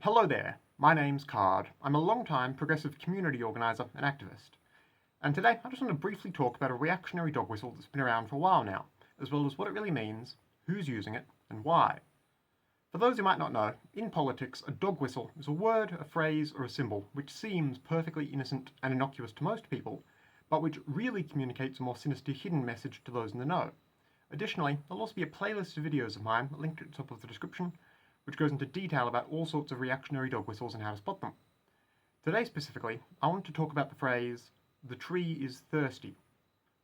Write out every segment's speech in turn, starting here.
Hello there, my name's Card. I'm a long-time progressive community organiser and activist. And today I just want to briefly talk about a reactionary dog whistle that's been around for a while now, as well as what it really means, who's using it, and why. For those who might not know, in politics a dog whistle is a word, a phrase, or a symbol which seems perfectly innocent and innocuous to most people, but which really communicates a more sinister hidden message to those in the know. Additionally, there'll also be a playlist of videos of mine linked at the top of the description, which goes into detail about all sorts of reactionary dog whistles and how to spot them. Today specifically, I want to talk about the phrase, "the tree is thirsty,"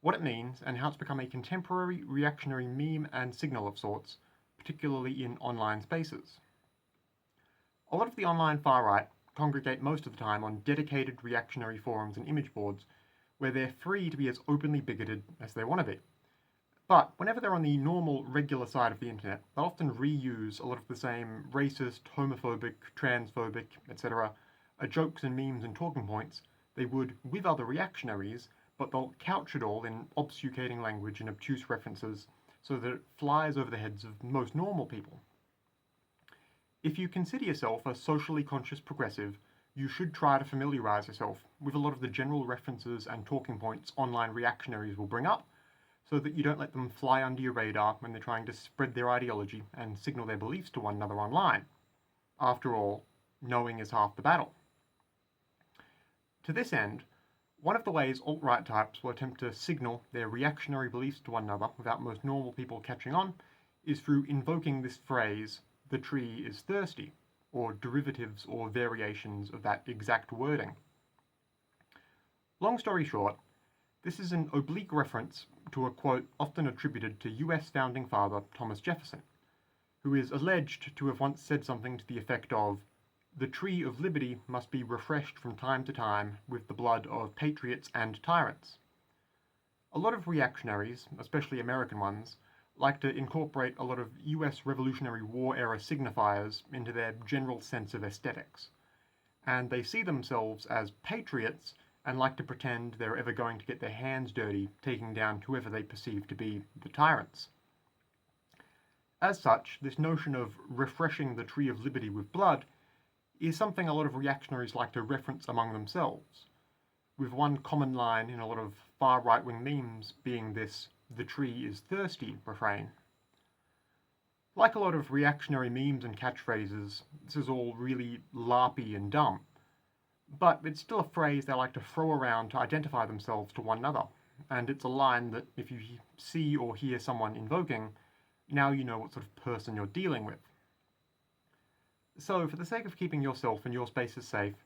what it means and how it's become a contemporary reactionary meme and signal of sorts, particularly in online spaces. A lot of the online far-right congregate most of the time on dedicated reactionary forums and image boards, where they're free to be as openly bigoted as they want to be. But whenever they're on the normal, regular side of the internet, they'll often reuse a lot of the same racist, homophobic, transphobic, etc. Jokes and memes and talking points they would with other reactionaries, but they'll couch it all in obfuscating language and obtuse references so that it flies over the heads of most normal people. If you consider yourself a socially conscious progressive, you should try to familiarise yourself with a lot of the general references and talking points online reactionaries will bring up, so that you don't let them fly under your radar when they're trying to spread their ideology and signal their beliefs to one another online. After all, knowing is half the battle. To this end, one of the ways alt-right types will attempt to signal their reactionary beliefs to one another without most normal people catching on is through invoking this phrase, "the tree is thirsty," or derivatives or variations of that exact wording. Long story short, this is an oblique reference to a quote often attributed to US founding father Thomas Jefferson, who is alleged to have once said something to the effect of, "The tree of liberty must be refreshed from time to time with the blood of patriots and tyrants." A lot of reactionaries, especially American ones, like to incorporate a lot of US Revolutionary War era signifiers into their general sense of aesthetics, and they see themselves as patriots and like to pretend they're ever going to get their hands dirty taking down whoever they perceive to be the tyrants. As such, this notion of refreshing the tree of liberty with blood is something a lot of reactionaries like to reference among themselves, with one common line in a lot of far right-wing memes being this "the tree is thirsty" refrain. Like a lot of reactionary memes and catchphrases, this is all really larpy and dumb, but it's still a phrase they like to throw around to identify themselves to one another, and it's a line that if you see or hear someone invoking, now you know what sort of person you're dealing with. So for the sake of keeping yourself and your spaces safe,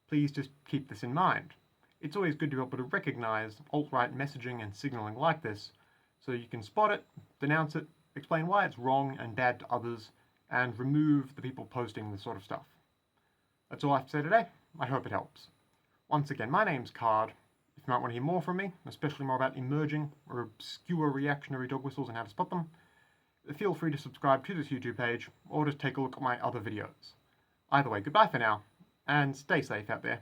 please just keep this in mind. It's always good to be able to recognise alt-right messaging and signalling like this, so you can spot it, denounce it, explain why it's wrong and bad to others, and remove the people posting this sort of stuff. That's all I have to say today. I hope it helps. Once again, my name's Card. If you might want to hear more from me, especially more about emerging or obscure reactionary dog whistles and how to spot them, feel free to subscribe to this YouTube page or just take a look at my other videos. Either way, goodbye for now, and stay safe out there.